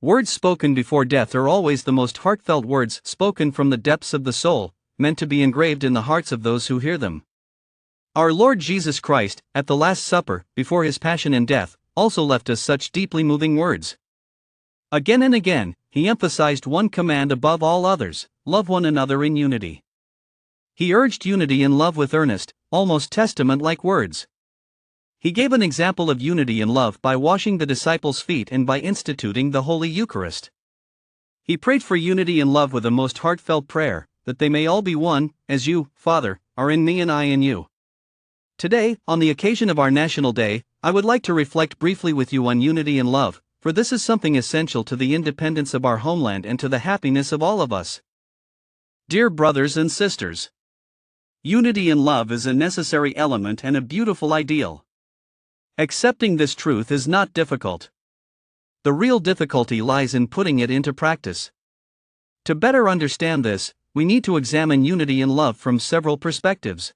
Words spoken before death are always the most heartfelt words spoken from the depths of the soul, meant to be engraved in the hearts of those who hear them. Our Lord Jesus Christ, at the Last Supper, before his passion and death, also left us such deeply moving words. Again and again, he emphasized one command above all others: love one another in unity. He urged unity in love with earnest, almost testament-like words. He gave an example of unity in love by washing the disciples' feet and by instituting the Holy Eucharist. He prayed for unity in love with a most heartfelt prayer, that they may all be one, as you, Father, are in me and I in you. Today, on the occasion of our National Day, I would like to reflect briefly with you on unity in love, for this is something essential to the independence of our homeland and to the happiness of all of us. Dear brothers and sisters, unity in love is a necessary element and a beautiful ideal. Accepting this truth is not difficult. The real difficulty lies in putting it into practice. To better understand this, we need to examine unity in love from several perspectives.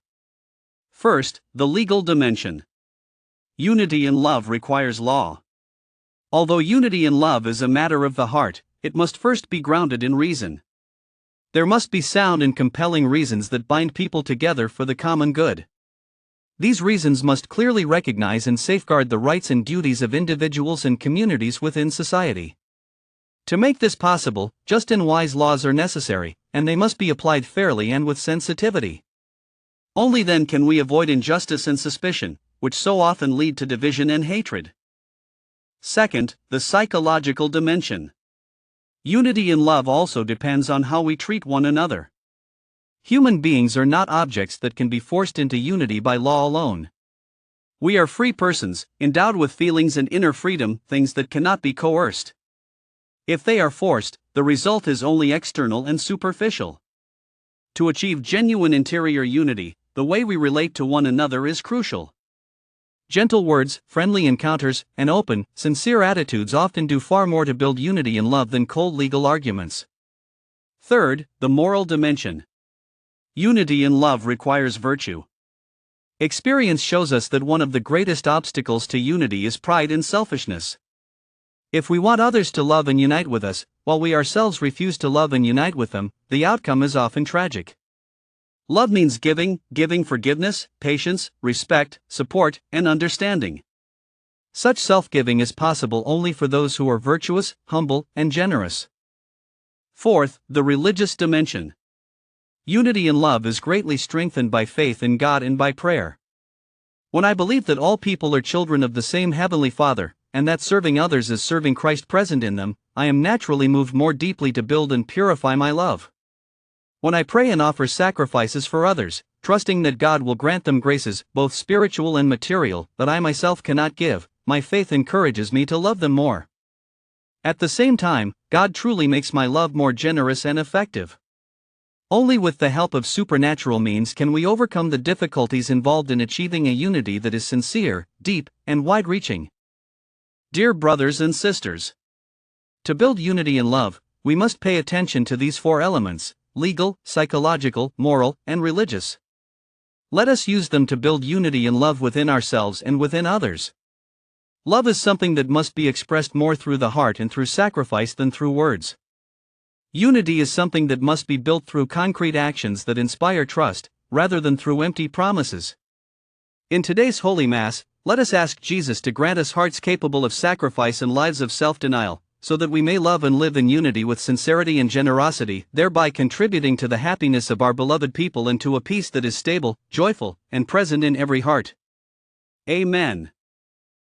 First, the legal dimension. Unity in love requires law. Although unity in love is a matter of the heart, it must first be grounded in reason. There must be sound and compelling reasons that bind people together for the common good. These reasons must clearly recognize and safeguard the rights and duties of individuals and communities within society. To make this possible, just and wise laws are necessary, and they must be applied fairly and with sensitivity. Only then can we avoid injustice and suspicion, which so often lead to division and hatred. Second, the psychological dimension. Unity in love also depends on how we treat one another. Human beings are not objects that can be forced into unity by law alone. We are free persons, endowed with feelings and inner freedom, things that cannot be coerced. If they are forced, the result is only external and superficial. To achieve genuine interior unity, the way we relate to one another is crucial. Gentle words, friendly encounters, and open, sincere attitudes often do far more to build unity in love than cold legal arguments. Third, the moral dimension. Unity in love requires virtue. Experience shows us that one of the greatest obstacles to unity is pride and selfishness. If we want others to love and unite with us, while we ourselves refuse to love and unite with them, the outcome is often tragic. Love means giving forgiveness, patience, respect, support, and understanding. Such self-giving is possible only for those who are virtuous, humble, and generous. Fourth, the religious dimension. Unity in love is greatly strengthened by faith in God and by prayer. When I believe that all people are children of the same Heavenly Father, and that serving others is serving Christ present in them, I am naturally moved more deeply to build and purify my love. When I pray and offer sacrifices for others, trusting that God will grant them graces, both spiritual and material, that I myself cannot give, my faith encourages me to love them more. At the same time, God truly makes my love more generous and effective. Only with the help of supernatural means can we overcome the difficulties involved in achieving a unity that is sincere, deep, and wide-reaching. Dear brothers and sisters, to build unity in love, we must pay attention to these four elements: legal, psychological, moral, and religious. Let us use them to build unity in love within ourselves and within others. Love is something that must be expressed more through the heart and through sacrifice than through words. Unity is something that must be built through concrete actions that inspire trust, rather than through empty promises. In today's Holy Mass, let us ask Jesus to grant us hearts capable of sacrifice and lives of self-denial, so that we may love and live in unity with sincerity and generosity, thereby contributing to the happiness of our beloved people and to a peace that is stable, joyful, and present in every heart. Amen.